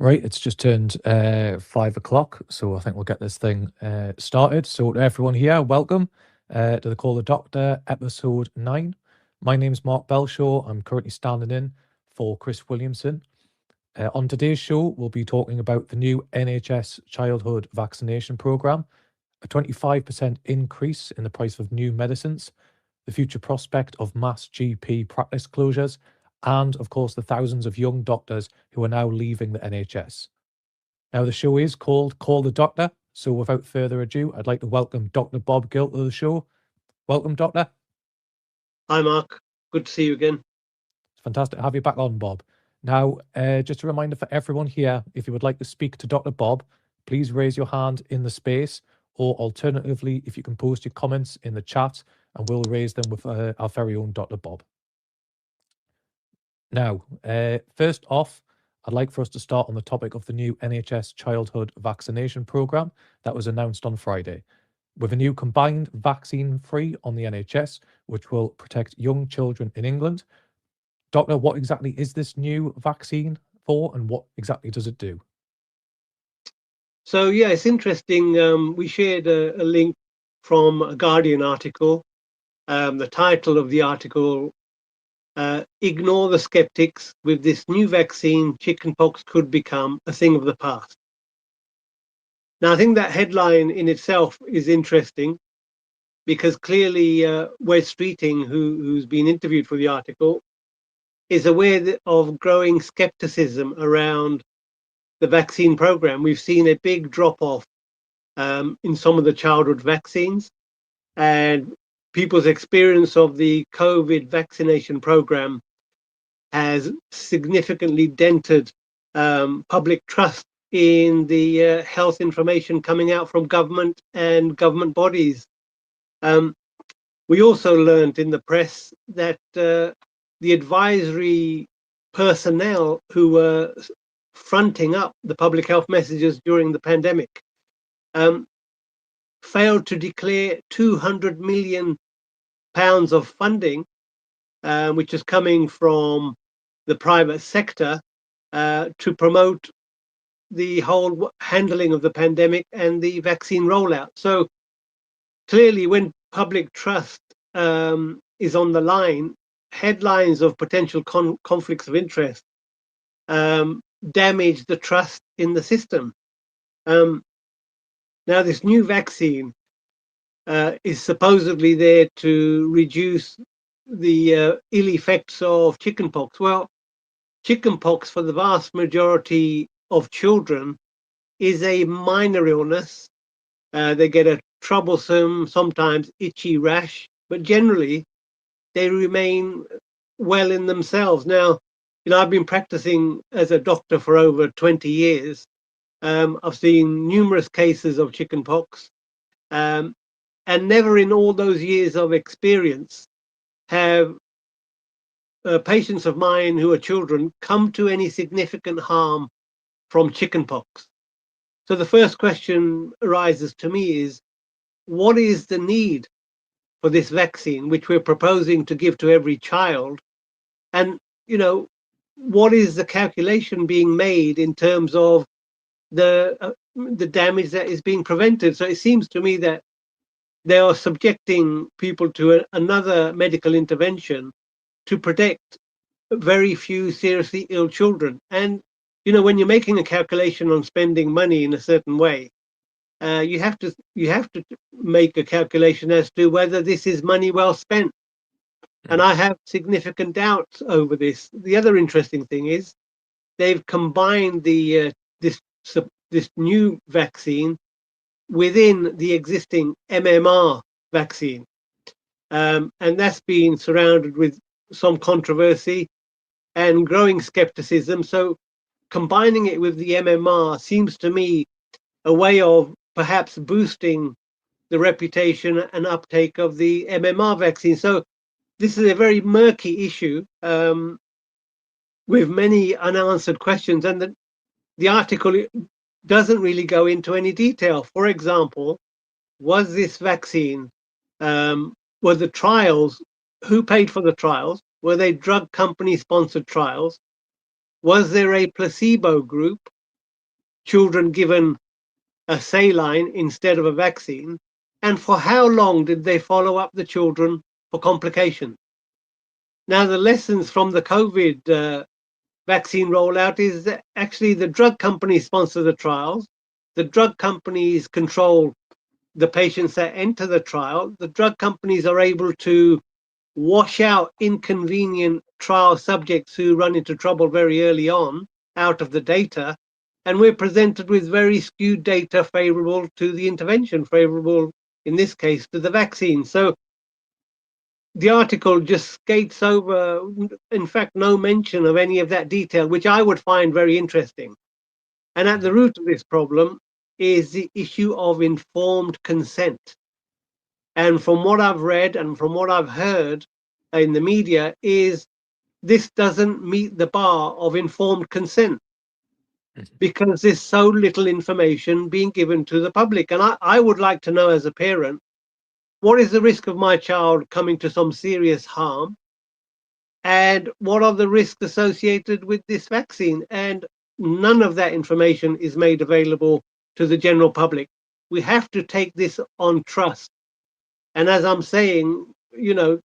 Right, it's just turned 5 o'clock, so I think we'll get this thing started. So, to everyone here, welcome to the Call the Doctor, episode 9. My name's Mark Belshaw. I'm currently standing in for Chris Williamson. On today's show, we'll be talking about the new NHS childhood vaccination programme, a 25% increase in the price of new medicines, the future prospect of mass GP practice closures, and, of course, the thousands of young doctors who are now leaving the NHS. Now, the show is called Call the Doctor, so without further ado, I'd like to welcome Dr. Bob Gill to the show. Welcome, Doctor. Hi, Mark. Good to see you again. It's fantastic to have you back on, Bob. Now, just a reminder for everyone here, if you would like to speak to Dr. Bob, please raise your hand in the space, or alternatively, if you can post your comments in the chat, and we'll raise them with our very own Dr. Bob. Now, first off, I'd like for us to start on the topic of the new NHS childhood vaccination programme that was announced on Friday, with a new combined vaccine free on the NHS, which will protect young children in England. Doctor, what exactly is this new vaccine for, and what exactly does it do? So, yeah, it's interesting. We shared a link from a Guardian article. The title of the article, Ignore the Skeptics, with this new vaccine, chickenpox could become a thing of the past. Now, I think that headline in itself is interesting because clearly Wes Streeting, who's been interviewed for the article, is aware of growing skepticism around the vaccine program. We've seen a big drop off in some of the childhood vaccines, and people's experience of the COVID vaccination program has significantly dented public trust in the health information coming out from government and government bodies. We also learned in the press that the advisory personnel who were fronting up the public health messages during the pandemic failed to declare £200 million of funding, which is coming from the private sector, to promote the whole handling of the pandemic and the vaccine rollout. So clearly, when public trust is on the line, headlines of potential conflicts of interest damage the trust in the system. Now, this new vaccine is supposedly there to reduce the ill effects of chickenpox. Well, chickenpox for the vast majority of children is a minor illness. They get a troublesome, sometimes itchy rash, but generally they remain well in themselves. Now, I've been practicing as a doctor for over 20 years. I've seen numerous cases of chickenpox, and never in all those years of experience have patients of mine who are children come to any significant harm from chickenpox. So the first question arises to me is, what is the need for this vaccine, which we're proposing to give to every child? And, what is the calculation being made in terms of the damage that is being prevented? So it seems to me that they are subjecting people to another medical intervention to protect very few seriously ill children. And, when you're making a calculation on spending money in a certain way, you have to make a calculation as to whether this is money well spent. And I have significant doubts over this. The other interesting thing is they've combined the this new vaccine within the existing MMR vaccine, and that's been surrounded with some controversy and growing skepticism. So combining it with the MMR seems to me a way of perhaps boosting the reputation and uptake of the MMR vaccine. So this is a very murky issue with many unanswered questions, and the article doesn't really go into any detail. For example, was this vaccine, were the trials, who paid for the trials? Were they drug company sponsored trials? Was there a placebo group? children given a saline instead of a vaccine? And for how long did they follow up the children for complications? Now, the lessons from the COVID vaccine rollout is that actually the drug companies sponsor the trials. The drug companies control the patients that enter the trial. The drug companies are able to wash out inconvenient trial subjects who run into trouble very early on out of the data. And we're presented with very skewed data favorable to the intervention, favorable in this case to the vaccine. So the article just skates over, in fact, no mention of any of that detail, which I would find very interesting. And at the root of this problem is the issue of informed consent. And from what I've read and from what I've heard in the media is this doesn't meet the bar of informed consent because there's so little information being given to the public. And I would like to know as a parent, what is the risk of my child coming to some serious harm? And what are the risks associated with this vaccine? And none of that information is made available to the general public. We have to take this on trust. And as I'm saying,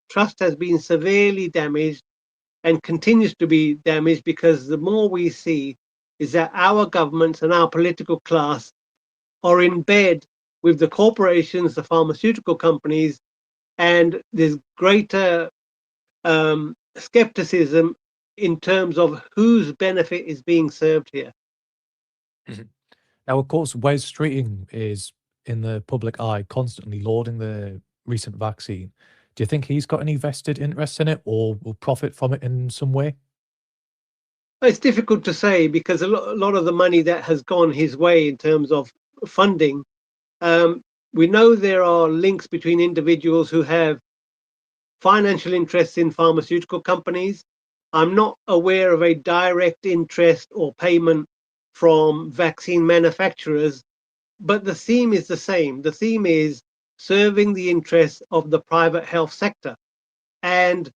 trust has been severely damaged and continues to be damaged because the more we see is that our governments and our political class are in bed with the corporations, the pharmaceutical companies, and there's greater skepticism in terms of whose benefit is being served here. Mhm. Now, of course, Wes Streeting is in the public eye, constantly lauding the recent vaccine. Do you think he's got any vested interest in it or will profit from it in some way? It's difficult to say because a lot of the money that has gone his way in terms of funding, we know there are links between individuals who have financial interests in pharmaceutical companies. I'm not aware of a direct interest or payment from vaccine manufacturers, but the theme is the same. The theme is serving the interests of the private health sector. And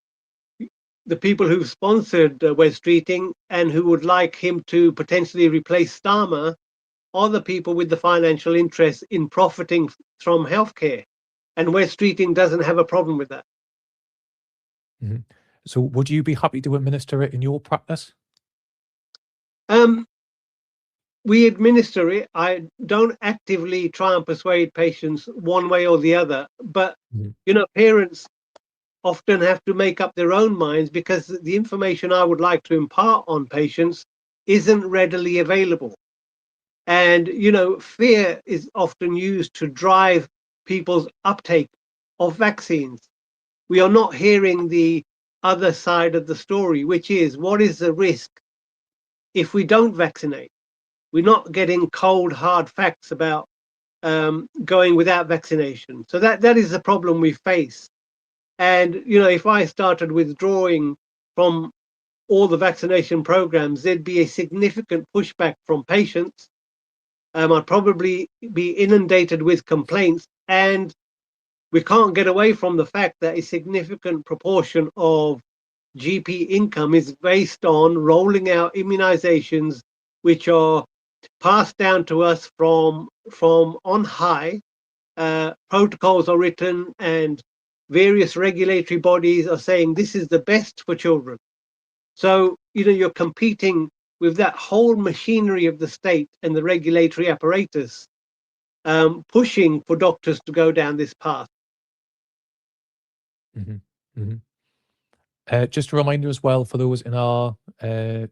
the people who've sponsored Wes Streeting and who would like him to potentially replace Starmer are the people with the financial interest in profiting from healthcare. And Wes Streeting doesn't have a problem with that. Mhm. So would you be happy to administer it in your practice? Um, we administer it. I don't actively try and persuade patients one way or the other, but Mhm. parents often have to make up their own minds because the information I would like to impart on patients isn't readily available. And fear is often used to drive people's uptake of vaccines. We are not hearing the other side of the story, which is what is the risk if we don't vaccinate? We're not getting cold, hard facts about going without vaccination. So that is the problem we face. And if I started withdrawing from all the vaccination programs, there'd be a significant pushback from patients. I'd probably be inundated with complaints, and we can't get away from the fact that a significant proportion of GP income is based on rolling out immunizations, which are passed down to us from on high. Protocols are written, and various regulatory bodies are saying this is the best for children. So you're competing with that whole machinery of the state and the regulatory apparatus, pushing for doctors to go down this path. Mhm. Mhm. Just a reminder as well for those in our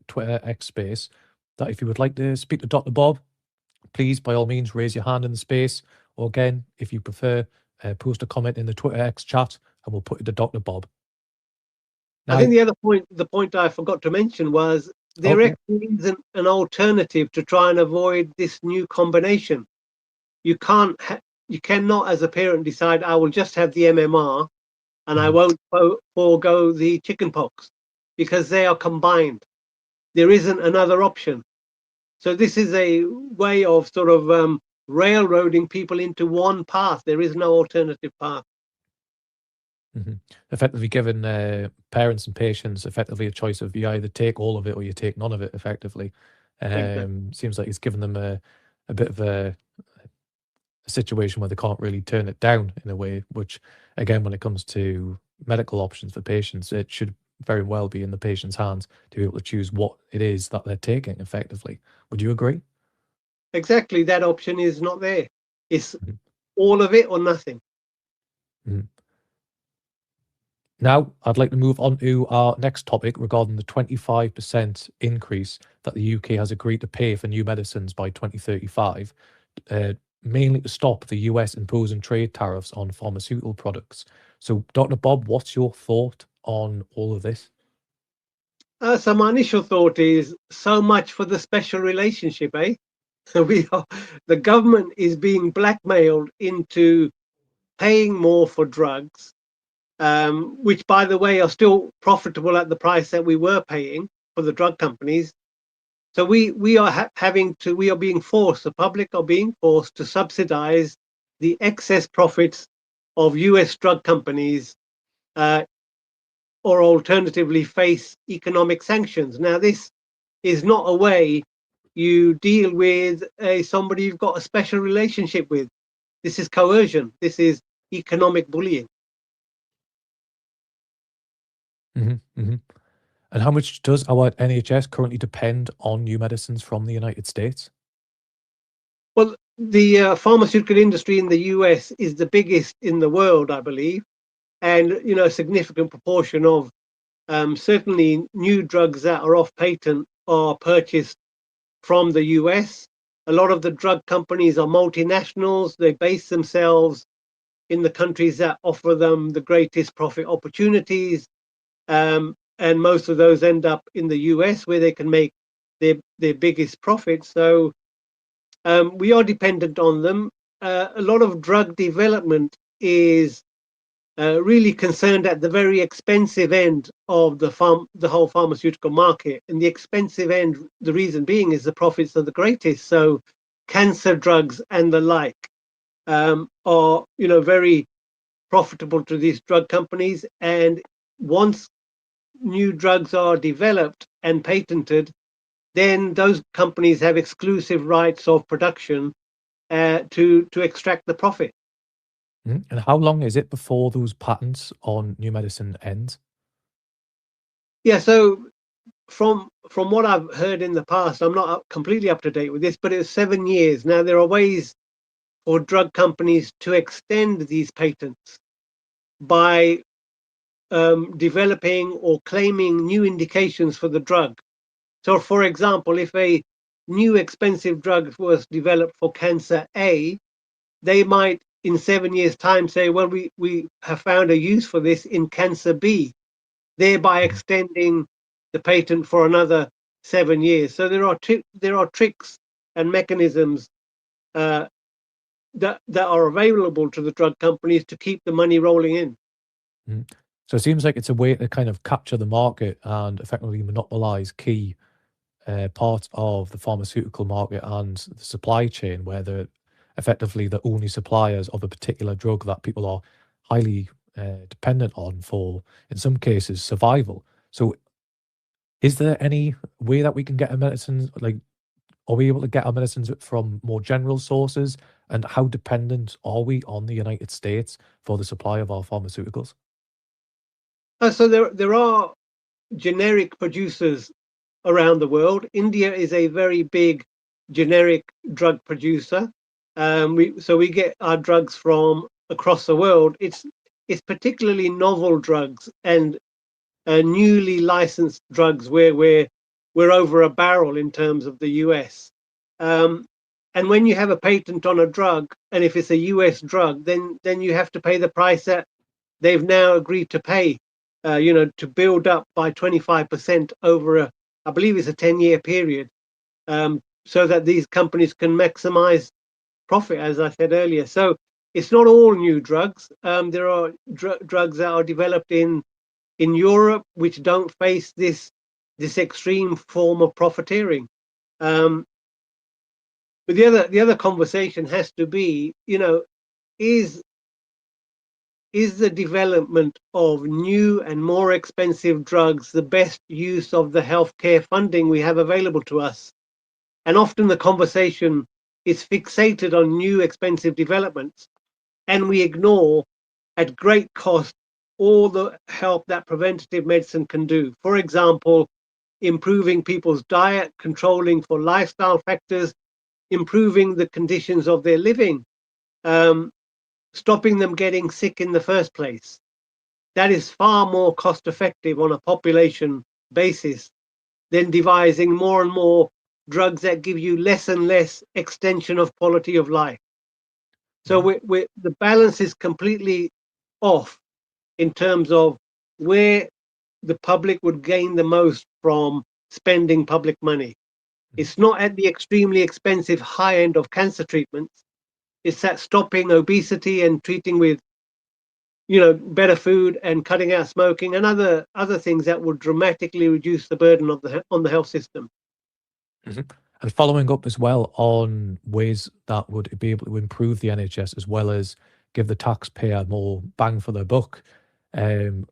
Twitter X space that if you would like to speak to Dr. Bob, please by all means raise your hand in the space, or again, if you prefer, post a comment in the Twitter X chat and we'll put it to Dr. Bob. I Now, think the other point, the point I forgot to mention was there okay. actually isn't an alternative to try and avoid this new combination. You can't, you cannot, as a parent, decide I will just have the MMR and I Mhm. won't forego the chickenpox because they are combined. There isn't another option. So this is a way of sort of railroading people into one path. There is no alternative path. Mhm. Effectively giving parents and patients effectively a choice of you either take all of it or you take none of it effectively. Exactly. Seems like it's given them a bit of a situation where they can't really turn it down in a way, which again, when it comes to medical options for patients, it should very well be in the patient's hands to be able to choose what it is that they're taking effectively. Would you agree? Exactly. That option is not there. It's Mhm, all of it or nothing. mhm. Now, I'd like to move on to our next topic regarding the 25% increase that the UK has agreed to pay for new medicines by 2035, uh, mainly to stop the US imposing trade tariffs on pharmaceutical products. So, Dr. Bob, what's your thought on all of this? So my initial thought is so much for the special relationship, eh? We are, the government is being blackmailed into paying more for drugs, which, by the way, are still profitable at the price that we were paying for the drug companies. So we are we are being forced, the public are being forced to subsidize the excess profits of US drug companies, uh, or alternatively face economic sanctions. Now, this is not a way you deal with somebody you've got a special relationship with. This is coercion. This is economic bullying. Hmm, hmm. And how much does our NHS currently depend on new medicines from the United States? Well, the pharmaceutical industry in the US is the biggest in the world, I believe, and a significant proportion of certainly new drugs that are off patent are purchased from the US. A lot of the drug companies are multinationals. They base themselves in the countries that offer them the greatest profit opportunities. And most of those end up in the US where they can make their biggest profits. So we are dependent on them. A lot of drug development is really concerned at the very expensive end of the whole pharmaceutical market. And the expensive end, the reason being, is the profits are the greatest. So cancer drugs and the like are, very profitable to these drug companies. And once new drugs are developed and patented, then those companies have exclusive rights of production to extract the profit. Mhm. And how long is it before those patents on new medicine end? Yeah, so from what I've heard in the past, I'm not completely up to date with this, but it's 7 years. Now there are ways for drug companies to extend these patents by developing or claiming new indications for the drug. So, for example, if a new expensive drug was developed for cancer A, they might in 7 years' time say, well, we have found a use for this in cancer B, thereby Mhm, extending the patent for another 7 years. So there are tricks and mechanisms uh, that are available to the drug companies to keep the money rolling in. mhm. So it seems like it's a way to kind of capture the market and effectively monopolize key part of the pharmaceutical market and the supply chain, where they're effectively the only suppliers of a particular drug that people are highly dependent on for, in some cases, survival. So, is there any way that we can get our medicines? Like, are we able to get our medicines from more general sources? And how dependent are we on the United States for the supply of our pharmaceuticals? So there are generic producers around the world. India is a very big generic drug producer. We get our drugs from across the world. It's particularly novel drugs and newly licensed drugs where we're over a barrel in terms of the US. Um, and when you have a patent on a drug, and if it's a US drug, then you have to pay the price that they've now agreed to pay, to build up by 25% over I believe it's a 10-year period, so that these companies can maximize profit, as I said earlier. So it's not all new drugs. There are drugs that are developed in Europe which don't face this extreme form of profiteering. Um, but the other conversation has to be, is is the development of new and more expensive drugs the best use of the healthcare funding we have available to us? And often the conversation is fixated on new expensive developments, and we ignore at great cost all the help that preventative medicine can do. For example, improving people's diet, controlling for lifestyle factors, improving the conditions of their living, um, stopping them getting sick in the first place. That is far more cost effective on a population basis than devising more and more drugs that give you less and less extension of quality of life. So the balance is completely off in terms of where the public would gain the most from spending public money. It's not at the extremely expensive high end of cancer treatments. It's at stopping obesity and treating with, better food and cutting out smoking and other things that would dramatically reduce the burden of on the health system. Mhm. And following up as well on ways that would be able to improve the NHS as well as give the taxpayer more bang for their buck, um,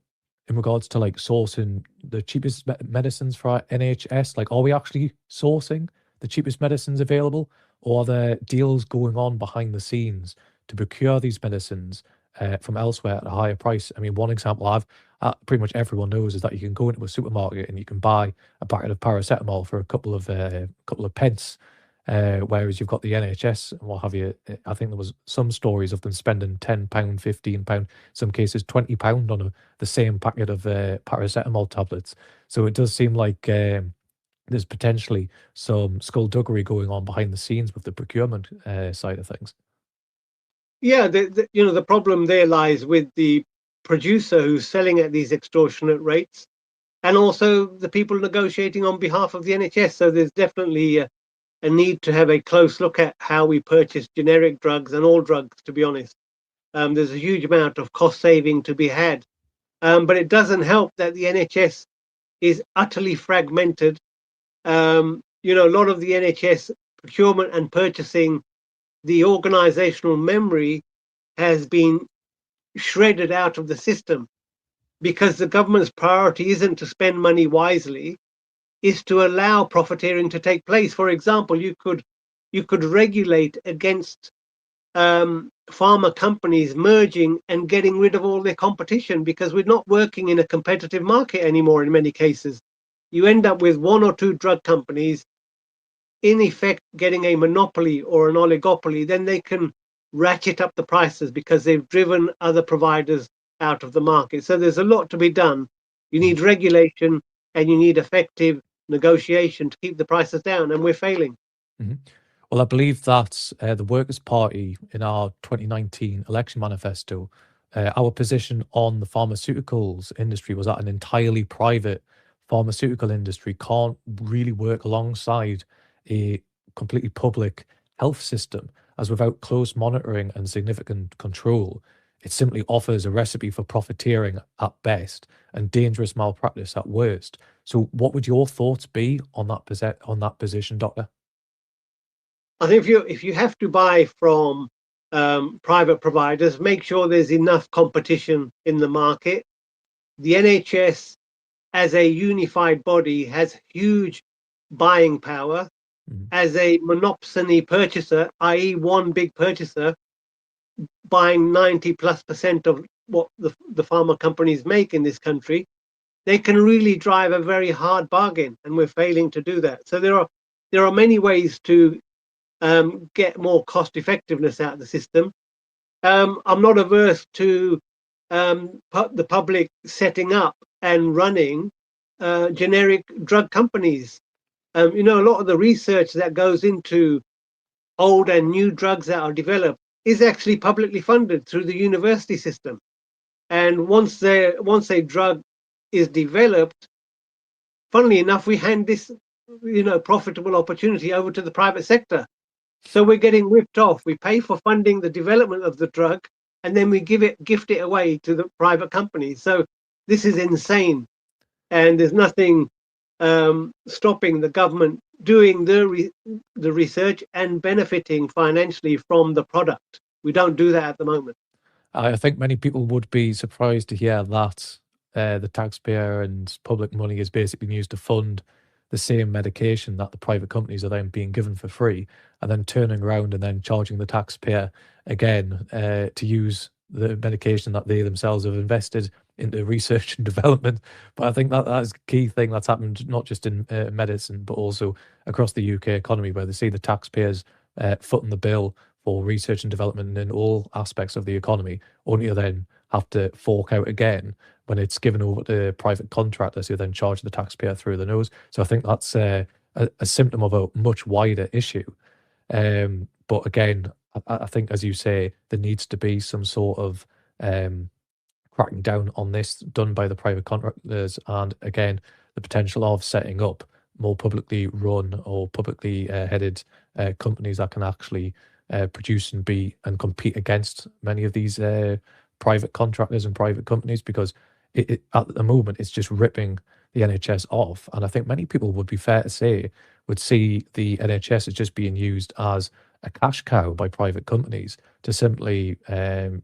in regards to like sourcing the cheapest medicines for our NHS. Like, are we actually sourcing the cheapest medicines available, or are there deals going on behind the scenes to procure these medicines from elsewhere at a higher price? I mean, one example pretty much everyone knows is that you can go into a supermarket and you can buy a packet of paracetamol for a couple of pence. Whereas you've got the NHS and what have you. I think there was some stories of them spending £10, £15, some cases £20 on the same packet of paracetamol tablets. So it does seem like there's potentially some skullduggery going on behind the scenes with the procurement side of things. Yeah, the problem there lies with the producer who's selling at these extortionate rates, and also the people negotiating on behalf of the NHS. So there's definitely a need to have a close look at how we purchase generic drugs and all drugs, to be honest. There's a huge amount of cost saving to be had. But it doesn't help that the NHS is utterly fragmented. A lot of the NHS procurement and purchasing, the organizational memory has been shredded out of the system because the government's priority isn't to spend money wisely, is to allow profiteering to take place. For example, you could regulate against pharma companies merging and getting rid of all their competition, because we're not working in a competitive market anymore in many cases. You end up with one or two drug companies in effect getting a monopoly or an oligopoly. Then they can ratchet up the prices because they've driven other providers out of the market. So there's a lot to be done. You need regulation and you need effective negotiation to keep the prices down, and we're failing. Mhm. Well, I believe that the Workers' Party in our 2019 election manifesto, our position on the pharmaceuticals industry was that an entirely private pharmaceutical industry can't really work alongside a completely public health system, as without close monitoring and significant control, it simply offers a recipe for profiteering at best and dangerous malpractice at worst. So, what would your thoughts be on on that position, Doctor? I think if you have to buy from private providers, make sure there's enough competition in the market. The NHS, as a unified body, has huge buying power. Mhm. As a monopsony purchaser, i.e., one big purchaser buying 90+% of what the pharma companies make in this country, they can really drive a very hard bargain, and we're failing to do that. So there are many ways to get more cost effectiveness out of the system. I'm not averse to the public setting up and running generic drug companies. A lot of the research that goes into old and new drugs that are developed is actually publicly funded through the university system. And once a drug is developed, funnily enough, we hand this profitable opportunity over to the private sector. So we're getting ripped off. We pay for funding the development of the drug, and then we gift it away to the private companies. So this is insane, and there's nothing stopping the government doing the research and benefiting financially from the product. We don't do that at the moment. I think many people would be surprised to hear that the taxpayer and public money is basically used to fund the same medication that the private companies are then being given for free, and then turning around and then charging the taxpayer again to use the medication that they themselves have invested into research and development. But I think that is a key thing that's happened not just in medicine, but also across the UK economy, where they see the taxpayers footing the bill for research and development in all aspects of the economy, only to then have to fork out again when it's given over to private contractors who then charge the taxpayer through the nose. So I think that's a symptom of a much wider issue. But again, I think, as you say, there needs to be some sort of cracking down on this done by the private contractors, and again, the potential of setting up more publicly run or publicly headed companies that can actually produce and compete against many of these private contractors and private companies, because at the moment it's just ripping the NHS off. And I think many people, would be fair to say, would see the NHS as just being used as a cash cow by private companies to simply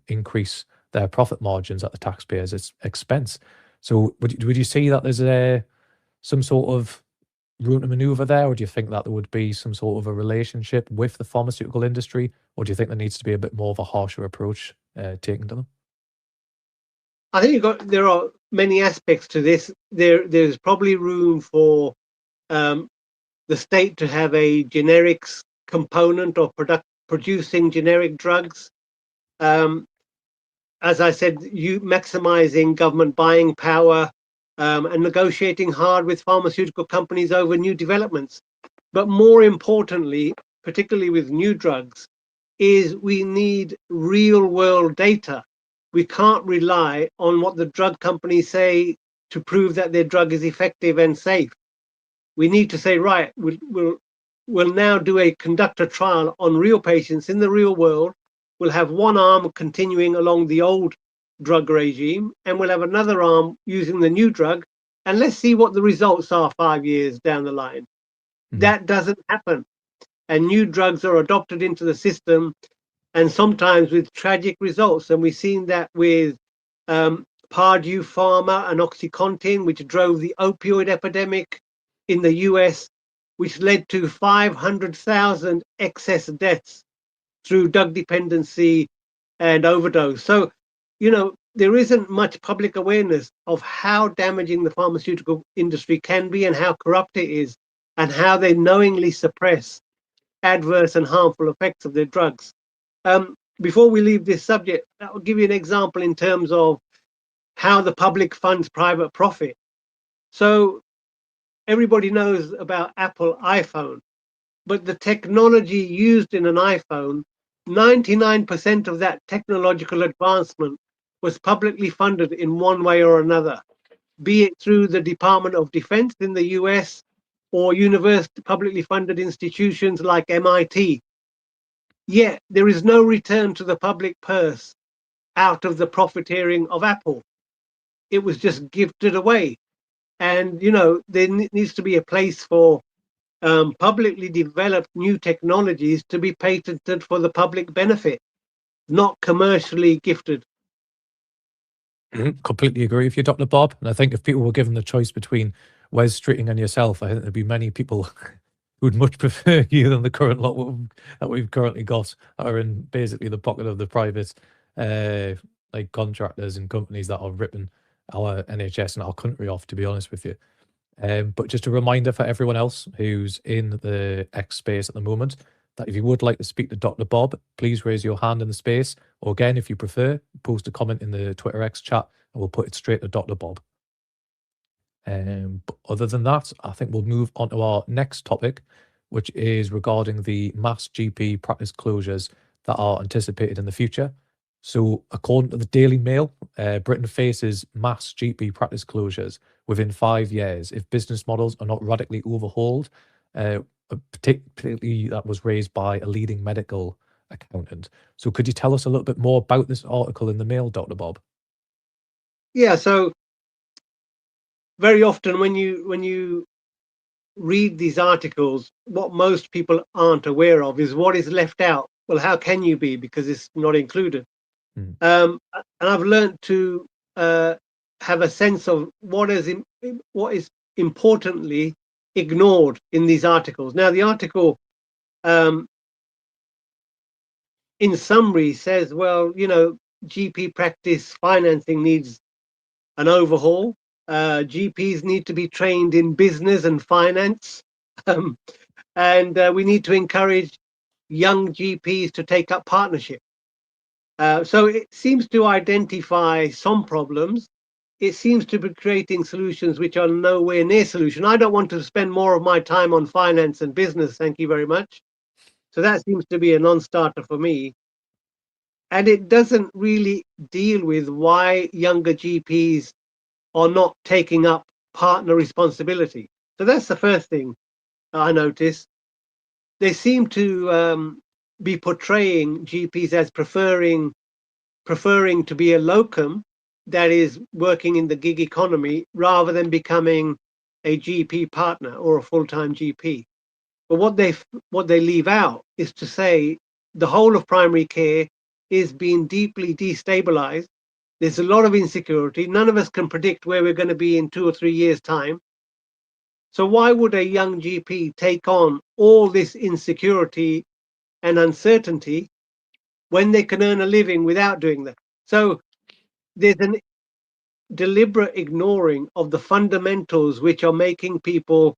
increase their profit margins at the taxpayers' expense. So would you see that there's some sort of room to maneuver there, or do you think that there would be some sort of a relationship with the pharmaceutical industry, or do you think there needs to be a bit more of a harsher approach taken to them? I think there are many aspects to this. There's probably room for the state to have a generics component or producing generic drugs. As I said, you maximizing government buying power and negotiating hard with pharmaceutical companies over new developments. But more importantly, particularly with new drugs, is we need real world data. We can't rely on what the drug companies say to prove that their drug is effective and safe. We need to say, right, we'll now conduct a trial on real patients in the real world. We'll have one arm continuing along the old drug regime, and we'll have another arm using the new drug, and let's see what the results are 5 years down the line. That doesn't happen. And new drugs are adopted into the system, and sometimes with tragic results. And we've seen that with Purdue Pharma and OxyContin, which drove the opioid epidemic in the US, which led to 500,000 excess deaths through drug dependency and overdose. So, there isn't much public awareness of how damaging the pharmaceutical industry can be and how corrupt it is, and how they knowingly suppress adverse and harmful effects of their drugs. Before we leave this subject, I'll give you an example in terms of how the public funds private profit. So everybody knows about Apple iPhone, but the technology used in an iPhone, 99% of that technological advancement was publicly funded in one way or another, be it through the Department of Defense in the US or university publicly funded institutions like MIT. Yet there is no return to the public purse out of the profiteering of Apple. It was just gifted away. And, there needs to be a place for publicly developed new technologies to be patented for the public benefit, not commercially gifted. Completely agree with you, Dr. Bob. And I think if people were given the choice between Wes Streeting and yourself, I think there'd be many people who would much prefer you than the current lot that we've currently got, that are in basically the pocket of the private like contractors and companies that are ripping our NHS and our country off, to be honest with you. But just a reminder for everyone else who's in the X space at the moment, that if you would like to speak to Dr. Bob, please raise your hand in the space. Or again, if you prefer, post a comment in the Twitter X chat and we'll put it straight to Dr. Bob. But other than that, I think we'll move on to our next topic, which is regarding the mass GP practice closures that are anticipated in the future. So according to the Daily Mail, Britain faces mass GP practice closures within 5 years if business models are not radically overhauled. Particularly that was raised by a leading medical accountant. So could you tell us a little bit more about this article in the Mail, Dr. Bob? Yeah, so very often when you read these articles, what most people aren't aware of is what is left out. Well, how can you be, because it's not included? And I've learned to have a sense of what is importantly ignored in these articles. Now, the article, in summary, says, well, GP practice financing needs an overhaul. GPs need to be trained in business and finance. And we need to encourage young GPs to take up partnership. So it seems to identify some problems. It seems to be creating solutions which are nowhere near solution. I don't want to spend more of my time on finance and business. Thank you very much. So that seems to be a non-starter for me. And it doesn't really deal with why younger GPs are not taking up partner responsibility. So that's the first thing I noticed. They seem to be portraying GPs as preferring to be a locum that is working in the gig economy rather than becoming a GP partner or a full-time GP. But what they leave out is to say the whole of primary care is being deeply destabilized. There's a lot of insecurity. None of us can predict where we're going to be in 2 or 3 years' time. So why would a young GP take on all this insecurity and uncertainty when they can earn a living without doing that? So there's an deliberate ignoring of the fundamentals which are making people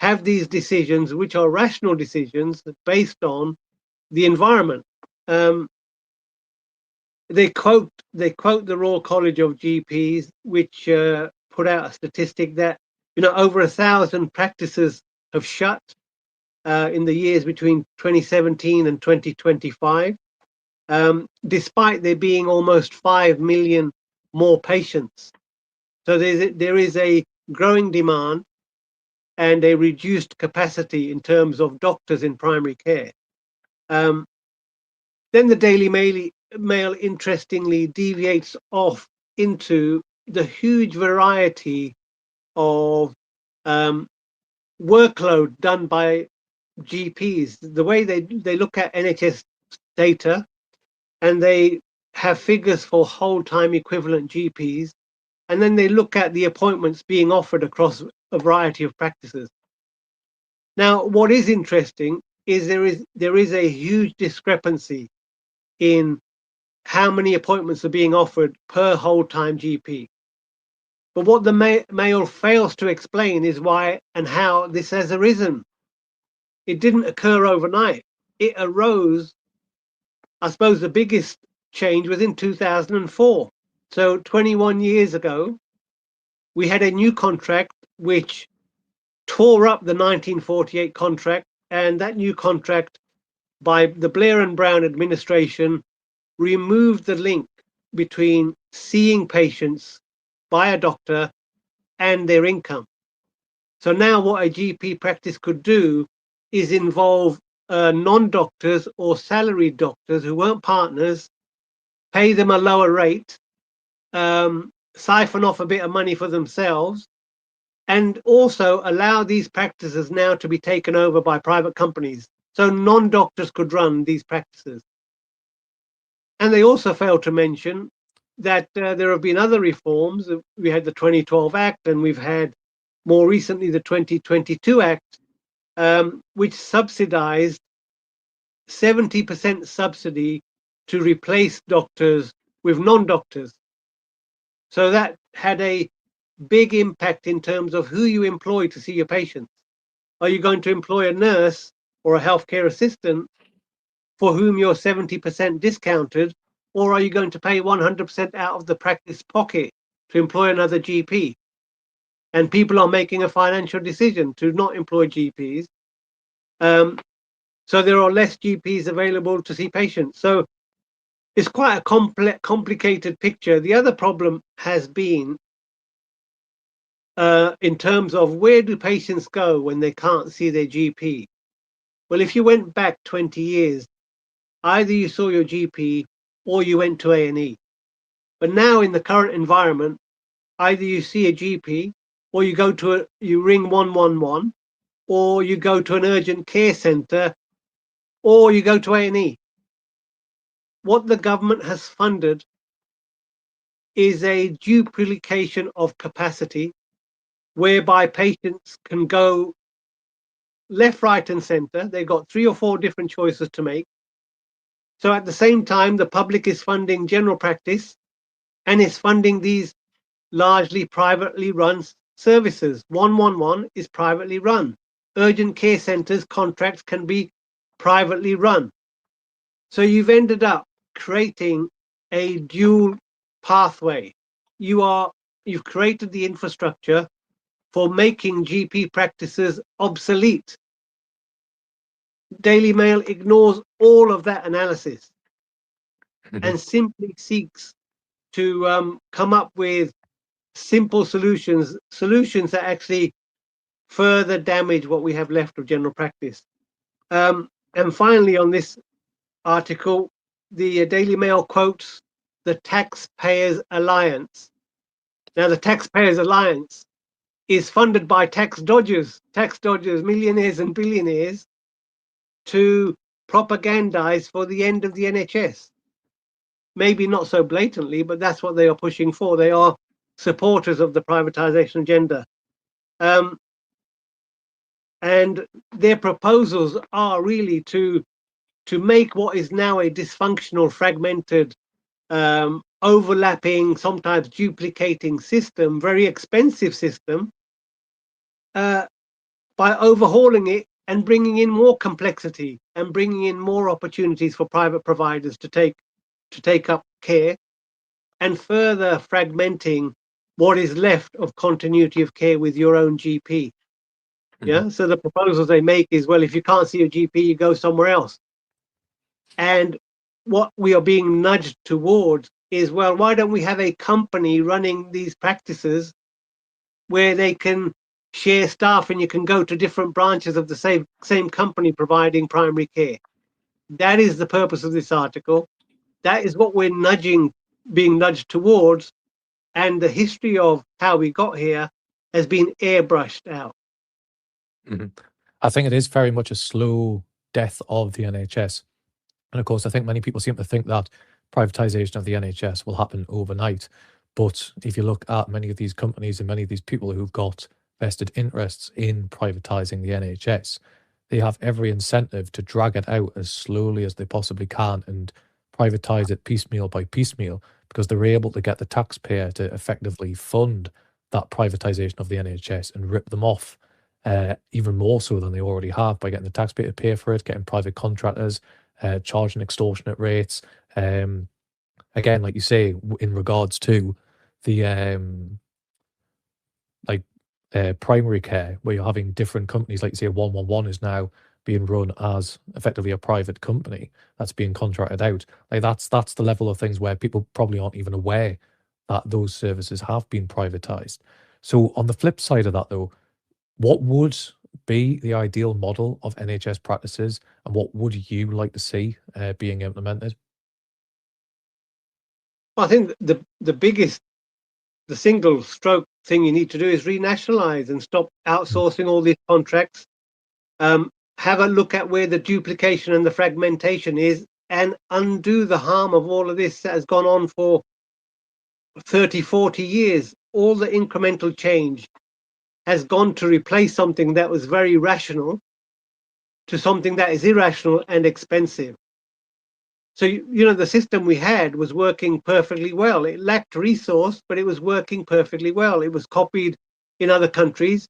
have these decisions, which are rational decisions based on the environment. They quote the Royal College of GPs, which put out a statistic that over 1,000 practices have shut in the years between 2017 and 2025, despite there being almost 5 million more patients. So there is a growing demand and a reduced capacity in terms of doctors in primary care. Then the Daily Mail interestingly deviates off into the huge variety of workload done by GPs. The way they look at NHS data, and they have figures for whole-time equivalent GPs, and then they look at the appointments being offered across a variety of practices. Now, what is interesting is there is a huge discrepancy in how many appointments are being offered per whole-time GP. But what the Mail fails to explain is why and how this has arisen. It didn't occur overnight. It arose, I suppose the biggest change was in 2004. So 21 years ago, we had a new contract which tore up the 1948 contract, and that new contract by the Blair and Brown administration removed the link between seeing patients by a doctor and their income. So now what a GP practice could do is involve non-doctors or salaried doctors who weren't partners, pay them a lower rate, siphon off a bit of money for themselves, and also allow these practices now to be taken over by private companies. So non-doctors could run these practices. And they also failed to mention that there have been other reforms. We had the 2012 Act, and we've had more recently the 2022 Act, which subsidized 70% subsidy to replace doctors with non-doctors. So that had a big impact in terms of who you employ to see your patients. Are you going to employ a nurse or a healthcare assistant for whom you're 70% discounted, or are you going to pay 100% out of the practice pocket to employ another GP? And people are making a financial decision to not employ GPs. So there are less GPs available to see patients. So it's quite a complicated picture. The other problem has been in terms of where do patients go when they can't see their GP? Well, if you went back 20 years, either you saw your GP or you went to A&E. But now in the current environment, either you see a GP or you ring 111, or you go to an urgent care center, or you go to A&E. What the government has funded is a duplication of capacity whereby patients can go left, right, and center. They've got 3 or 4 different choices to make. So at the same time, the public is funding general practice and is funding these largely privately run services. 111 is privately run. Urgent care centers contracts can be privately run. So you've ended up creating a dual pathway. You've created the infrastructure for making GP practices obsolete. Daily Mail ignores all of that analysis and simply seeks to come up with simple solutions that actually further damage what we have left of general practice. And finally, on this article, the Daily Mail quotes the Taxpayers Alliance. Now, the Taxpayers Alliance is funded by tax dodgers, millionaires and billionaires, to propagandize for the end of the NHS. Maybe not so blatantly, but that's what they are pushing for. They are supporters of the privatization agenda. And their proposals are really to make what is now a dysfunctional, fragmented, overlapping, sometimes duplicating system, very expensive system, by overhauling it and bringing in more complexity and bringing in more opportunities for private providers to take up care, and further fragmenting what is left of continuity of care with your own GP. Yeah. So the proposals they make is, well, if you can't see a GP, you go somewhere else. And what we are being nudged towards is, well, why don't we have a company running these practices where they can share staff and you can go to different branches of the same company providing primary care? That is the purpose of this article. That is what we're being nudged towards. And the history of how we got here has been airbrushed out. I think it is very much a slow death of the NHS. And of course, I think many people seem to think that privatization of the NHS will happen overnight. But if you look at many of these companies and many of these people who've got vested interests in privatizing the NHS, they have every incentive to drag it out as slowly as they possibly can and privatize it piecemeal by piecemeal, because they're able to get the taxpayer to effectively fund that privatization of the NHS and rip them off, even more so than they already have, by getting the taxpayer to pay for it, getting private contractors, charging extortionate rates. Again, like you say, in regards to the primary care, where you're having different companies, like you say, 111 is now being run as effectively a private company that's being contracted out. Like that's the level of things where people probably aren't even aware that those services have been privatized. So on the flip side of that, though, what would be the ideal model of NHS practices, and what would you like to see being implemented? Well, I think the single stroke thing you need to do is renationalize and stop outsourcing all these contracts. Have a look at where the duplication and the fragmentation is, and undo the harm of all of this that has gone on for 30, 40 years. All the incremental change has gone to replace something that was very rational to something that is irrational and expensive. So, the system we had was working perfectly well. It lacked resource, but it was working perfectly well. It was copied in other countries.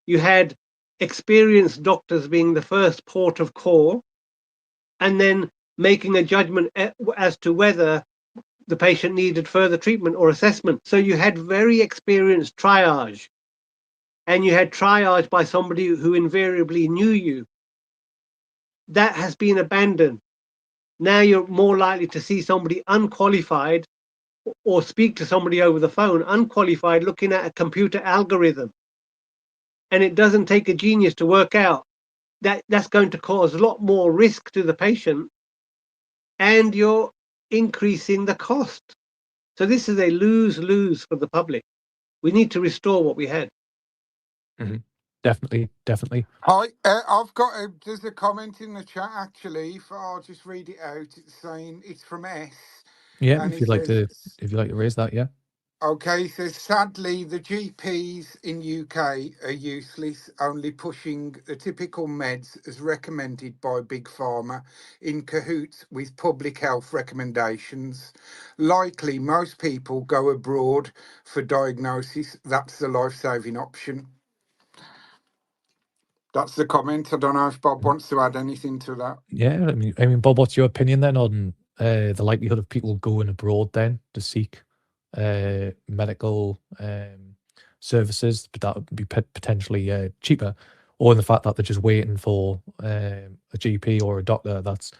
You had experienced doctors being the first port of call, and then making a judgment as to whether the patient needed further treatment or assessment. So you had very experienced triage, and you had triage by somebody who invariably knew you. That has been abandoned. Now you're more likely to see somebody unqualified or speak to somebody over the phone, unqualified, looking at a computer algorithm. And it doesn't take a genius to work out that that's going to cause a lot more risk to the patient, and you're increasing the cost. So this is a lose-lose for the public. We need to restore what we had. Definitely, definitely. Hi, there's a comment in the chat actually. I'll just read it out. It's saying it's from S. Yeah, And if it you'd like says, to raise that, yeah. Okay, so sadly, the GPs in UK are useless, only pushing the typical meds as recommended by Big Pharma in cahoots with public health recommendations. Likely, most people go abroad for diagnosis. That's the life-saving option. That's the comment. I don't know if Bob wants to add anything to that. Yeah, I mean, Bob, what's your opinion then on the likelihood of people going abroad then to seek medical services, but that would be potentially cheaper, or in the fact that they're just waiting for a GP or a doctor that's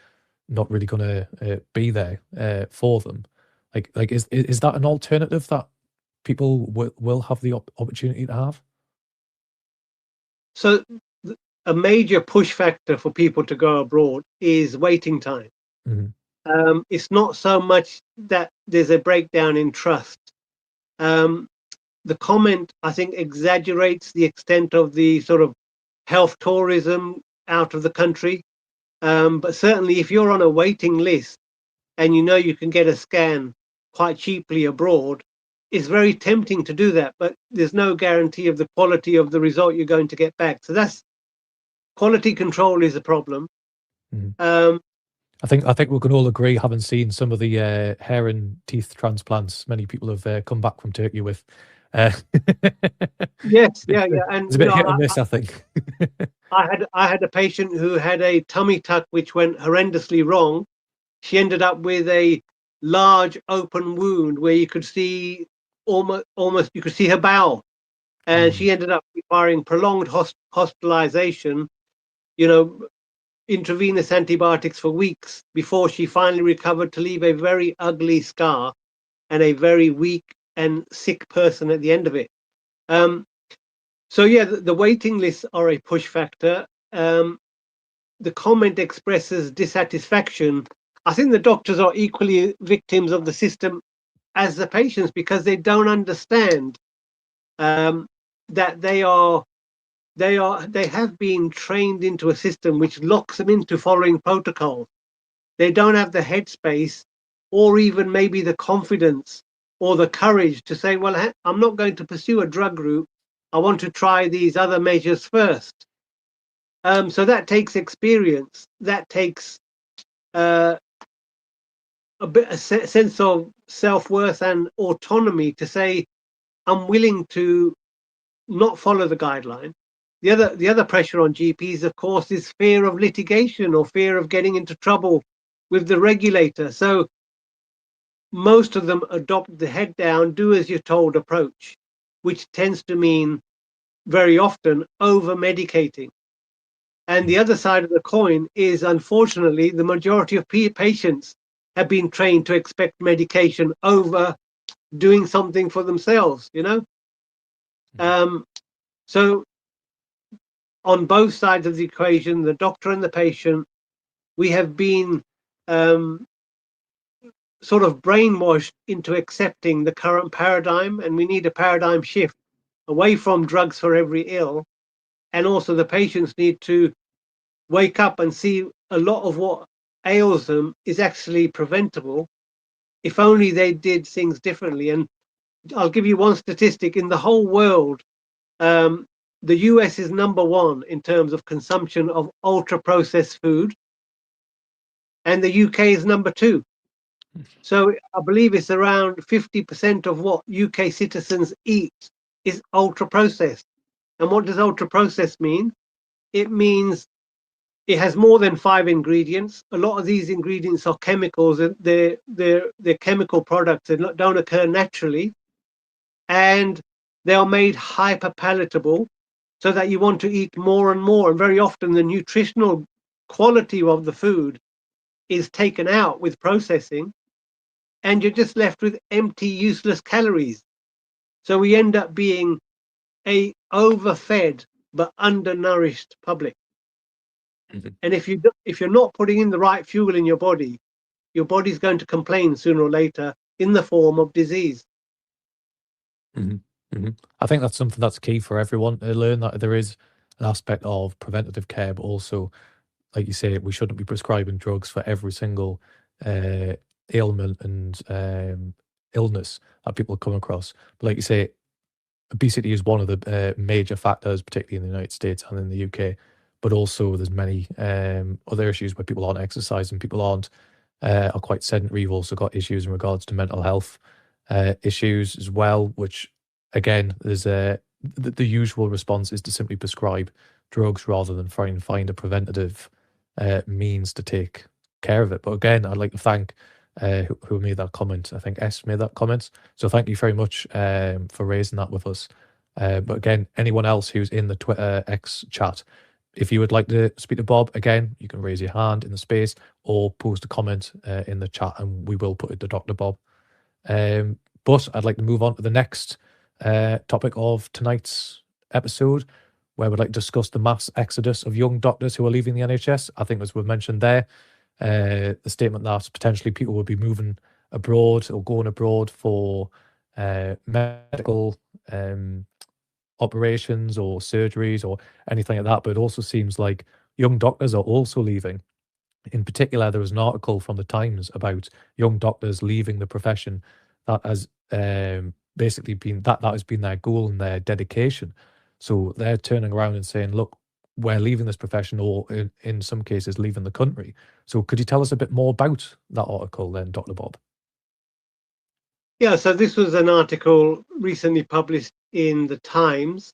not really going to be there for them? Like is that an alternative that people will have the opportunity to have? So a major push factor for people to go abroad is waiting time. Mhm. It's not so much that there's a breakdown in trust. The comment, I think, exaggerates the extent of the sort of health tourism out of the country. But certainly, if you're on a waiting list and you know you can get a scan quite cheaply abroad, it's very tempting to do that. But there's no guarantee of the quality of the result you're going to get back. So that's quality control is a problem. Mhm. Um, I think we can all agree, having seen some of the hair and teeth transplants many people have come back from Turkey with. Uh, yes, yeah, yeah, and it's a bit hit or miss, I think. I had a patient who had a tummy tuck which went horrendously wrong. She ended up with a large open wound where you could see almost you could see her bowel, and Mm, she ended up requiring prolonged hospitalization. You know, intravenous antibiotics for weeks before she finally recovered to leave a very ugly scar and a very weak and sick person at the end of it. Um, so yeah, the waiting lists are a push factor. The comment expresses dissatisfaction. I think the doctors are equally victims of the system as the patients because they don't understand that they have been trained into a system which locks them into following protocol. They don't have the headspace or even maybe the confidence or the courage to say, well, I'm not going to pursue a drug route. I want to try these other measures first. So that takes experience. That takes uh, a sense of self-worth and autonomy to say, I'm willing to not follow the guideline. The other pressure on GPs, of course, is fear of litigation or fear of getting into trouble with the regulator. So most of them adopt the head down, do as you're told approach, which tends to mean very often over medicating. And the other side of the coin is, unfortunately, the majority of patients have been trained to expect medication over doing something for themselves, you know? Um, so on both sides of the equation, the doctor and the patient, we have been um, sort of brainwashed into accepting the current paradigm, and we need a paradigm shift away from drugs for every ill. And also the patients need to wake up and see a lot of what ails them is actually preventable if only they did things differently. And I'll give you one statistic in the whole world. Um, the US is number one in terms of consumption of ultra processed food, and the UK is number two. So I believe it's around 50% of what UK citizens eat is ultra processed. And what does ultra processed mean? It means it has more than 5 ingredients. A lot of these ingredients are chemicals, and they're chemical products that don't occur naturally, and they are made hyper palatable so that you want to eat more and more. And very often, the nutritional quality of the food is taken out with processing, and you're just left with empty, useless calories. So we end up being a overfed but undernourished public. mhm, And if you're not putting in the right fuel in your body's going to complain sooner or later in the form of disease. mhm, mhm. I think that's something that's key for everyone to learn, that there is an aspect of preventative care, but also, like you say, we shouldn't be prescribing drugs for every single uh, ailment and illness that people come across. But like you say, obesity is one of the major factors, particularly in the United States and in the UK. But also, there's many other issues where people aren't exercising, people are quite sedentary. You've also got issues in regards to mental health issues as well, which again, there's the usual response is to simply prescribe drugs rather than try and find a preventative means to take care of it. But again, I'd like to thank who made that comment. I think S made that comment. So thank you very much for raising that with us. But again, anyone else who's in the Twitter X chat, if you would like to speak to Bob, again, you can raise your hand in the space or post a comment in the chat and we will put it to Dr. Bob. But I'd like to move on to the next topic of tonight's episode, where we'd like to discuss the mass exodus of young doctors who are leaving the NHS. I think, as we've mentioned there, the statement that potentially people will be moving abroad or going abroad for medical operations or surgeries or anything like that. But it also seems like young doctors are also leaving. In particular, there was an article from the Times about young doctors leaving the profession that has basically been that has been their goal and their dedication. So they're turning around and saying, look, we're leaving this profession, or in some cases leaving the country. So could you tell us a bit more about that article then, Dr. Bob? Yeah, so this was an article recently published in the Times,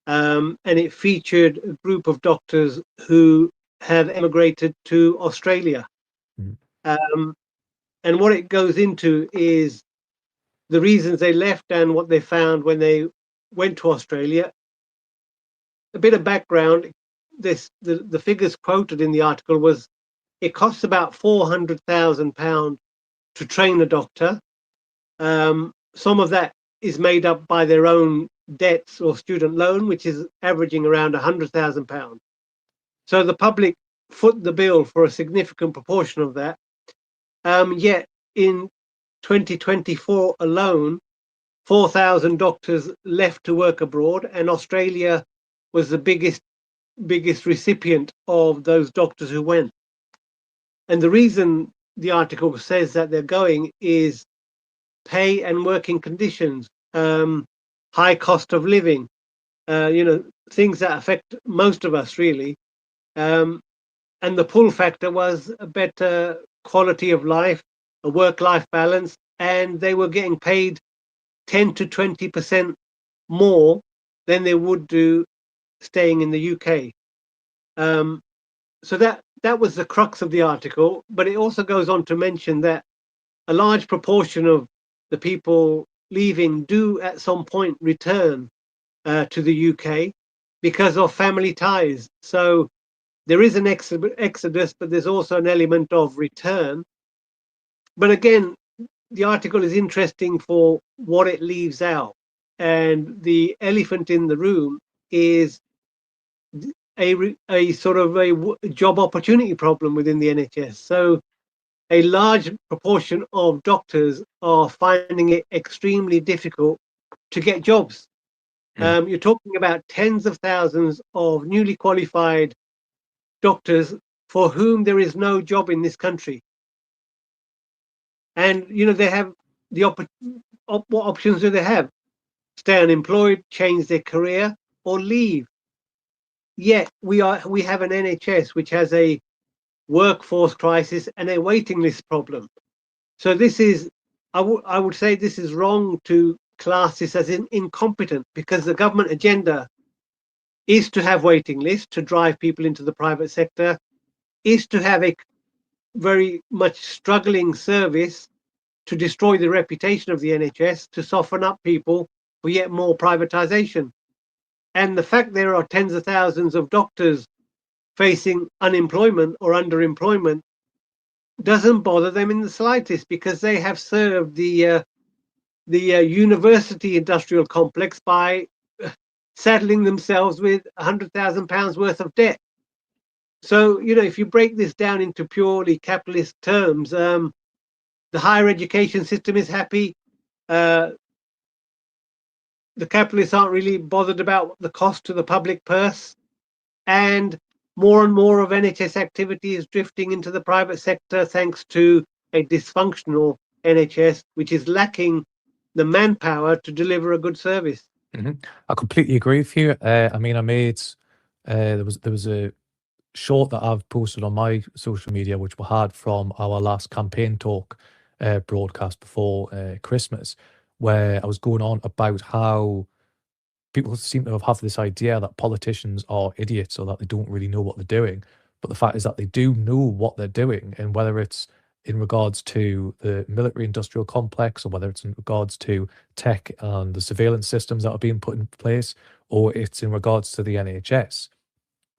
and it featured a group of doctors who have emigrated to Australia. And what it goes into is the reasons they left and what they found when they went to Australia. A bit of background, the figures quoted in the article was it costs about £400,000 to train a doctor. Some of that is made up by their own debts or student loan, which is averaging around £100,000. So the public foot the bill for a significant proportion of that. Yet in 2024 alone, 4,000 doctors left to work abroad, and Australia was the biggest recipient of those doctors who went. And the reason the article says that they're going is pay and working conditions, high cost of living, things that affect most of us really. And the pull factor was a better quality of life, a work-life balance, and they were getting paid 10 to 20% more than they would do staying in the UK. So that was the crux of the article, but it also goes on to mention that a large proportion of the people leaving do at some point return to the UK because of family ties. So there is an exodus, but there's also an element of return. But again, the article is interesting for what it leaves out. And the elephant in the room is a sort of a job opportunity problem within the NHS. So a large proportion of doctors are finding it extremely difficult to get jobs. You're talking about tens of thousands of newly qualified doctors for whom there is no job in this country. And, they have what options do they have? Stay unemployed, change their career, or leave. Yet we have an NHS which has a workforce crisis and a waiting list problem. So this is, I would say this is wrong to class this as incompetent, because the government agenda is to have waiting lists to drive people into the private sector, is to have a very much struggling service to destroy the reputation of the NHS, to soften up people for yet more privatization. And the fact there are tens of thousands of doctors facing unemployment or underemployment doesn't bother them in the slightest, because they have served the university industrial complex by saddling themselves with £100,000 worth of debt. So, if you break this down into purely capitalist terms, the higher education system is happy. The capitalists aren't really bothered about the cost to the public purse. And more of NHS activity is drifting into the private sector thanks to a dysfunctional NHS, which is lacking the manpower to deliver a good service. I completely agree with you. I mean, I made there was a short that I've posted on my social media, which we had from our last campaign talk broadcast before Christmas, where I was going on about how people seem to have this idea that politicians are idiots or that they don't really know what they're doing. But the fact is that they do know what they're doing, and whether it's in regards to the military industrial complex or whether it's in regards to tech and the surveillance systems that are being put in place, or it's in regards to the NHS,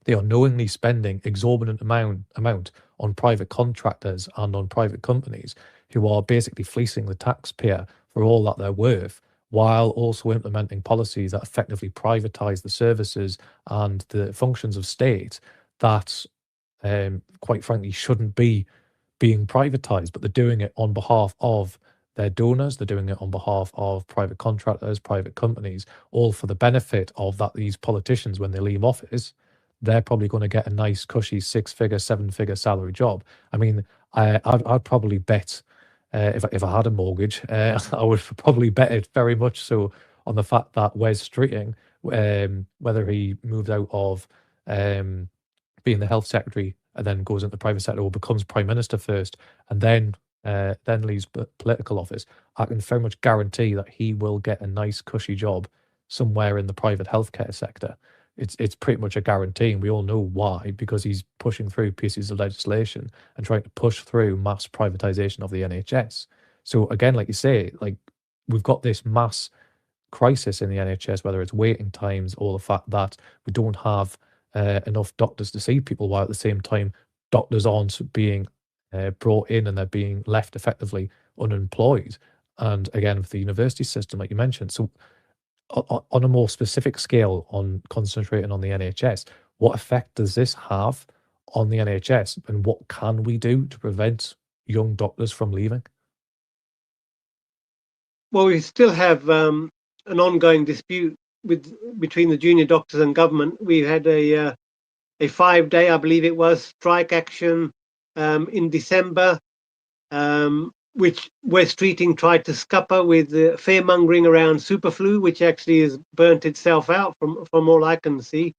they are knowingly spending exorbitant amount on private contractors and on private companies who are basically fleecing the taxpayer for all that they're worth, while also implementing policies that effectively privatize the services and the functions of state that, quite frankly, shouldn't be being privatized, but they're doing it on behalf of their donors. They're doing it on behalf of private contractors, private companies, all for the benefit of that. These politicians, when they leave office, they're probably going to get a nice, cushy 6-figure, 7-figure salary job. I mean, I'd probably bet if I had a mortgage, I would probably bet it very much so on the fact that Wes Streeting, whether he moved out of being the health secretary and then goes into the private sector or becomes prime minister first and then leaves political office, I can very much guarantee that he will get a nice cushy job somewhere in the private healthcare sector. It's pretty much a guarantee, and we all know why, because he's pushing through pieces of legislation and trying to push through mass privatization of the NHS. So again, like you say, like we've got this mass crisis in the NHS, whether it's waiting times or the fact that we don't have enough doctors to see people, while at the same time doctors aren't being brought in and they're being left effectively unemployed. And again, with the university system, like you mentioned, so on a more specific scale, on concentrating on the NHS, what effect does this have on the NHS, and what can we do to prevent young doctors from leaving? Well, we still have an ongoing dispute between the junior doctors and government. We had a 5-day, I believe it was, strike action in December, which West Streeting tried to scupper with the fear-mongering around superflu, which actually has burnt itself out from all I can see.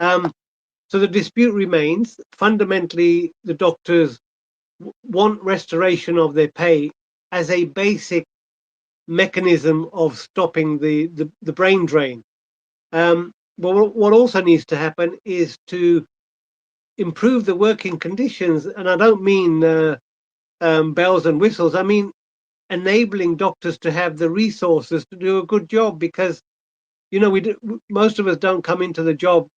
So the dispute remains. Fundamentally, the doctors want restoration of their pay as a basic mechanism of stopping the brain drain. But what also needs to happen is to improve the working conditions, and I don't mean bells and whistles. I mean enabling doctors to have the resources to do a good job, because most of us don't come into the job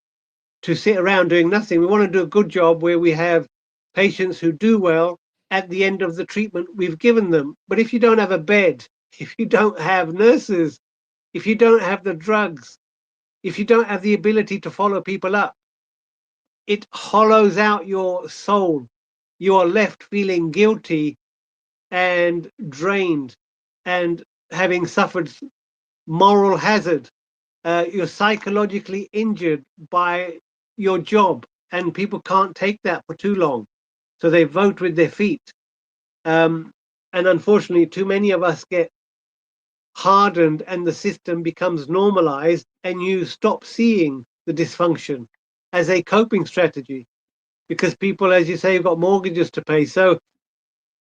to sit around doing nothing. We want to do a good job where we have patients who do well at the end of the treatment we've given them. But if you don't have a bed, if you don't have nurses, if you don't have the drugs, if you don't have the ability to follow people up, it hollows out your soul. You are left feeling guilty and drained and having suffered moral hazard. You're psychologically injured by your job, and people can't take that for too long. So they vote with their feet. And unfortunately, too many of us get hardened and the system becomes normalized, and you stop seeing the dysfunction as a coping strategy, because people, as you say, have got mortgages to pay. So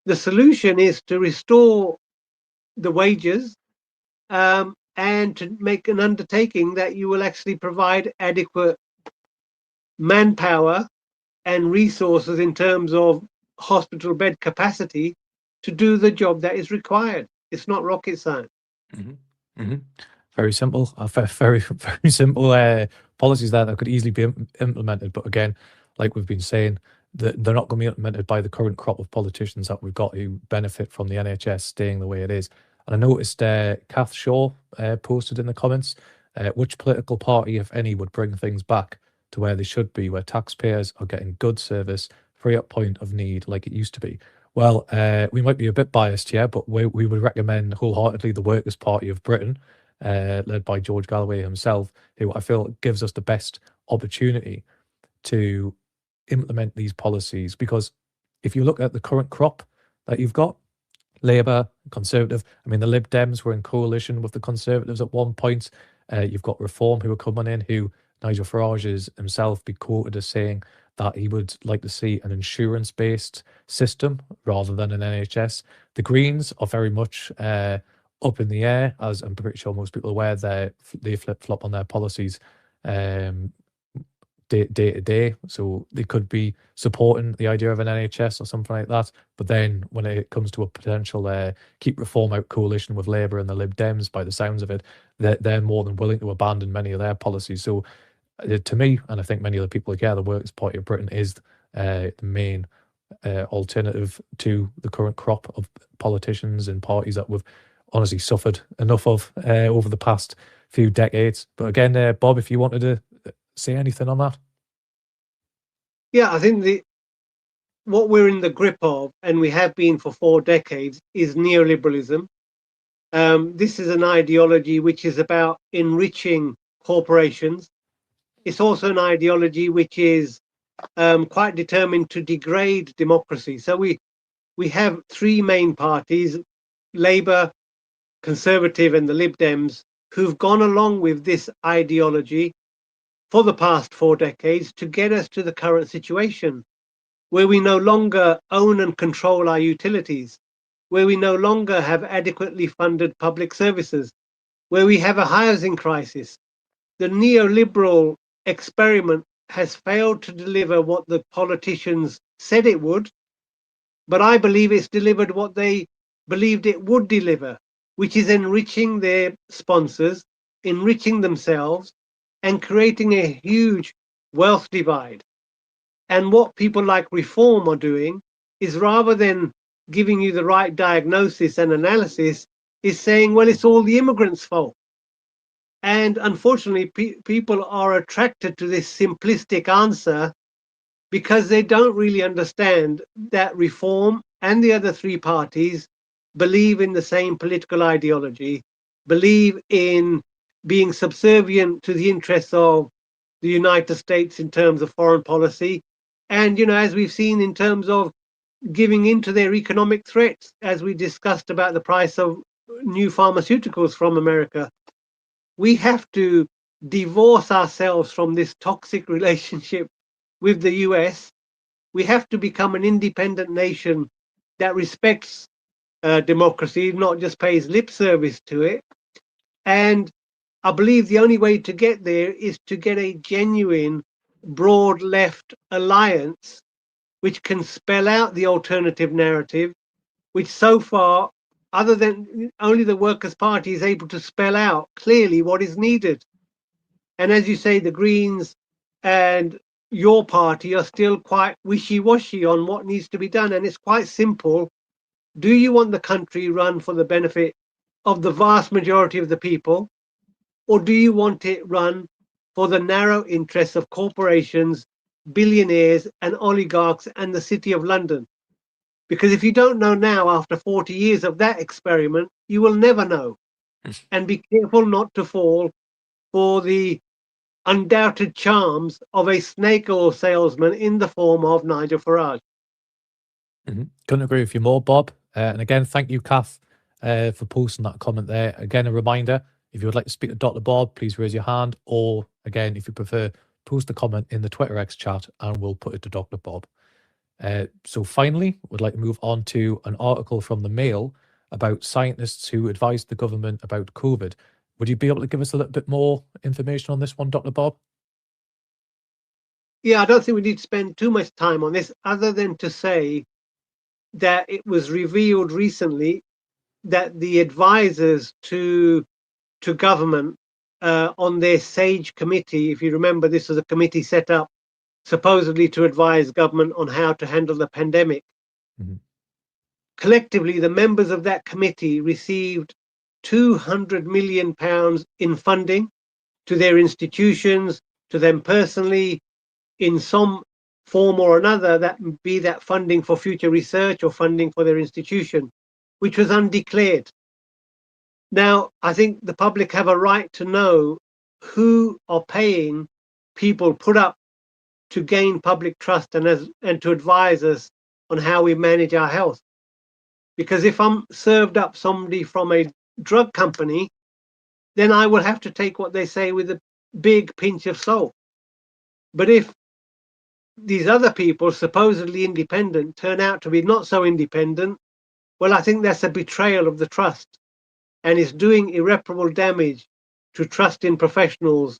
the solution is to restore the wages, and to make an undertaking that you will actually provide adequate manpower and resources in terms of hospital bed capacity to do the job that is required. It's not rocket science. Mhm, mhm. Very simple, very, very simple policies there that could easily be implemented. But again, like we've been saying, they're not going to be implemented by the current crop of politicians that we've got who benefit from the NHS staying the way it is. And I noticed Kath Shaw posted in the comments, which political party, if any, would bring things back to where they should be, where taxpayers are getting good service free at point of need like it used to be. Well, we might be a bit biased here, but we would recommend wholeheartedly the Workers' Party of Britain, led by George Galloway himself, who I feel gives us the best opportunity to implement these policies. Because if you look at the current crop that you've got, Labour, Conservative. I mean, the Lib Dems were in coalition with the Conservatives at one point. You've got Reform who are coming in, who Nigel Farage is himself be quoted as saying that he would like to see an insurance-based system rather than an NHS. The Greens are very much up in the air, as I'm pretty sure most people are aware. They flip-flop on their policies day to day, so they could be supporting the idea of an NHS or something like that. But then when it comes to a potential keep reform out coalition with Labour and the Lib Dems, by the sounds of it, they're more than willing to abandon many of their policies. So to me, and I think many of the people here, the Workers' Party of Britain is the main alternative to the current crop of politicians and parties that we've honestly suffered enough of over the past few decades. But again, Bob, if you wanted to say anything on that. Yeah, I think what we're in the grip of, and we have been for 4 decades, is neoliberalism. This is an ideology which is about enriching corporations. It's also an ideology which is quite determined to degrade democracy. So we have 3 main parties, Labour, Conservative, and the Lib Dems, who've gone along with this ideology for the past 4 decades to get us to the current situation, where we no longer own and control our utilities, where we no longer have adequately funded public services, where we have a housing crisis. The neoliberal experiment has failed to deliver what the politicians said it would, but I believe it's delivered what they believed it would deliver, which is enriching their sponsors, enriching themselves, and creating a huge wealth divide. And what people like Reform are doing is, rather than giving you the right diagnosis and analysis, is saying, well, it's all the immigrants' fault. And unfortunately, people are attracted to this simplistic answer because they don't really understand that Reform and the other 3 parties believe in the same political ideology, believe in being subservient to the interests of the United States in terms of foreign policy. And, as we've seen in terms of giving into their economic threats, as we discussed about the price of new pharmaceuticals from America, we have to divorce ourselves from this toxic relationship with the US. We have to become an independent nation that respects democracy, not just pays lip service to it. And I believe the only way to get there is to get a genuine broad left alliance which can spell out the alternative narrative, which so far, other than only the Workers' Party, is able to spell out clearly what is needed. And as you say, the Greens and your party are still quite wishy-washy on what needs to be done. And it's quite simple. Do you want the country run for the benefit of the vast majority of the people? Or do you want it run for the narrow interests of corporations, billionaires, and oligarchs, and the City of London? Because if you don't know now, after 40 years of that experiment, you will never know. And be careful not to fall for the undoubted charms of a snake oil salesman in the form of Nigel Farage. Couldn't agree with you more, Bob. And again, thank you, Kath, for posting that comment there. Again, a reminder, if you would like to speak to Dr. Bob, please raise your hand. Or again, if you prefer, post a comment in the Twitter X chat and we'll put it to Dr. Bob. So finally, we'd like to move on to an article from the Mail about scientists who advised the government about COVID. Would you be able to give us a little bit more information on this one, Dr. Bob? Yeah, I don't think we need to spend too much time on this, other than to say that it was revealed recently that the advisors to government on their SAGE committee, if you remember, this was a committee set up supposedly to advise government on how to handle the pandemic. Collectively, the members of that committee received £200 million in funding to their institutions, to them personally, in some form or another, that be that funding for future research or funding for their institution, which was undeclared. Now, I think the public have a right to know who are paying people put up to gain public trust and to advise us on how we manage our health. Because if I'm served up somebody from a drug company, then I will have to take what they say with a big pinch of salt. But if these other people, supposedly independent, turn out to be not so independent, well, I think that's a betrayal of the trust and is doing irreparable damage to trust in professionals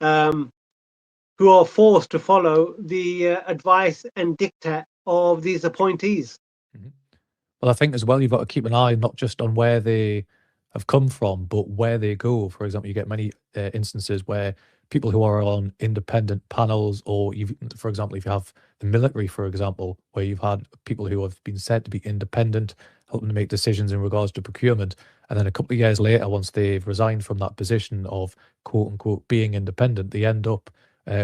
who are forced to follow the advice and diktat of these appointees. Mhm. Well, I think as well, you've got to keep an eye not just on where they have come from, but where they go. For example, you get many instances where people who are on independent panels, or you've, for example, if you have the military, for example, where you've had people who have been said to be independent, helping to make decisions in regards to procurement, and then a couple of years later, once they've resigned from that position of quote unquote being independent, they end up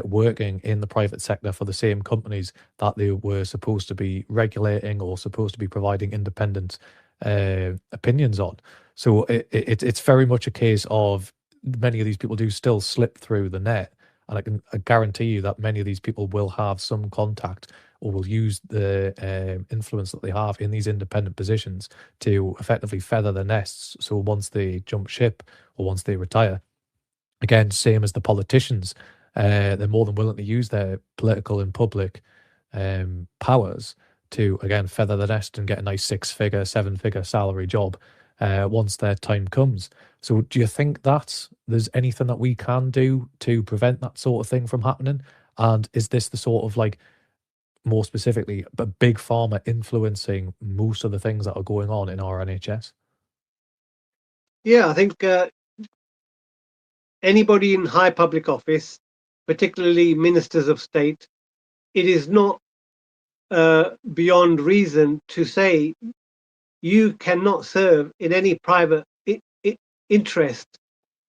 working in the private sector for the same companies that they were supposed to be regulating or supposed to be providing independent opinions on. So it's very much a case of many of these people do still slip through the net. And I guarantee you that many of these people will have some contact or will use the influence that they have in these independent positions to effectively feather the nests. So once they jump ship or once they retire, again, same as the politicians, they're more than willing to use their political and public powers to, again, feather the nest and get a nice 6-figure, 7-figure salary job once their time comes. So do you think that there's anything that we can do to prevent that sort of thing from happening? And is this the sort of, like, more specifically, but big pharma influencing most of the things that are going on in our NHS? Yeah, I think anybody in high public office, particularly ministers of state, it is not beyond reason to say you cannot serve in any private interest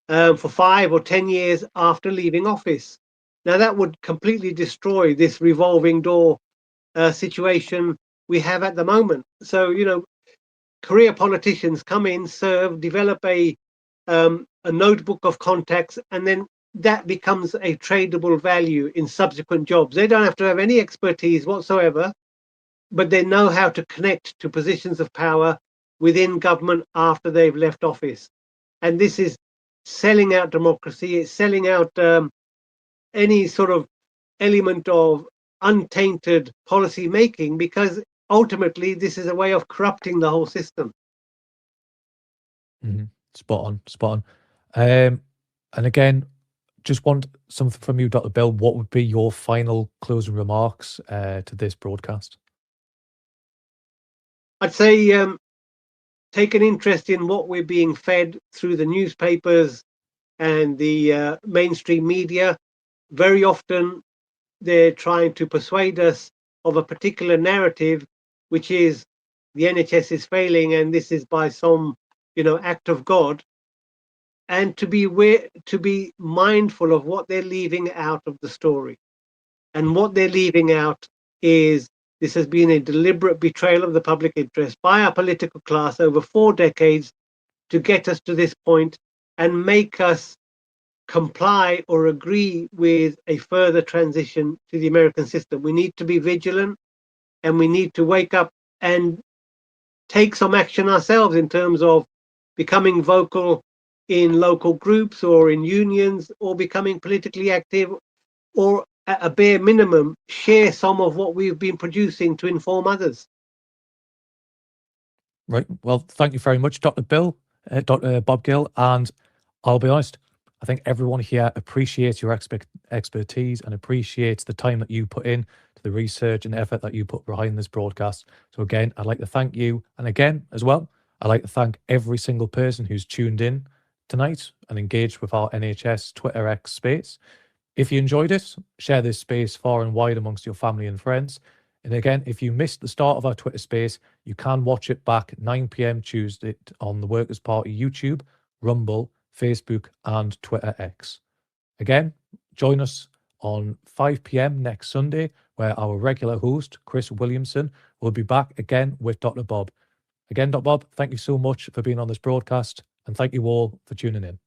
for 5 or 10 years after leaving office. Now, that would completely destroy this revolving door situation we have at the moment. So, career politicians come in, serve, develop a notebook of contacts, and then that becomes a tradable value in subsequent jobs. They don't have to have any expertise whatsoever, but they know how to connect to positions of power within government after they've left office. And this is selling out democracy. It's selling out any sort of element of untainted policy making, because ultimately this is a way of corrupting the whole system. Mhm. Spot on, spot on. And again, just want something from you, Dr. Bill. What would be your final closing remarks to this broadcast? I'd say take an interest in what we're being fed through the newspapers and the mainstream media. Very often they're trying to persuade us of a particular narrative, which is the NHS is failing and this is by some, act of God. And to be mindful of what they're leaving out of the story. And what they're leaving out is this has been a deliberate betrayal of the public interest by our political class over 4 decades to get us to this point and make us comply or agree with a further transition to the American system. We need to be vigilant and we need to wake up and take some action ourselves in terms of becoming vocal in local groups or in unions, or becoming politically active, or at a bare minimum, share some of what we've been producing to inform others. Right. Well, thank you very much, Dr. Bill, Dr. Bob Gill. And I'll be honest, I think everyone here appreciates your expertise and appreciates the time that you put in to the research and effort that you put behind this broadcast. So again, I'd like to thank you. And again, as well, I'd like to thank every single person who's tuned in tonight and engaged with our NHS Twitter X space. If you enjoyed it, share this space far and wide amongst your family and friends. And again, if you missed the start of our Twitter space, you can watch it back at 9 p.m. Tuesday on the Workers' Party YouTube, Rumble, Facebook, and Twitter X. Again, join us on 5 p.m. next Sunday, where our regular host, Chris Williamson, will be back again with Dr. Bob. Again, Dr. Bob, thank you so much for being on this broadcast, and thank you all for tuning in.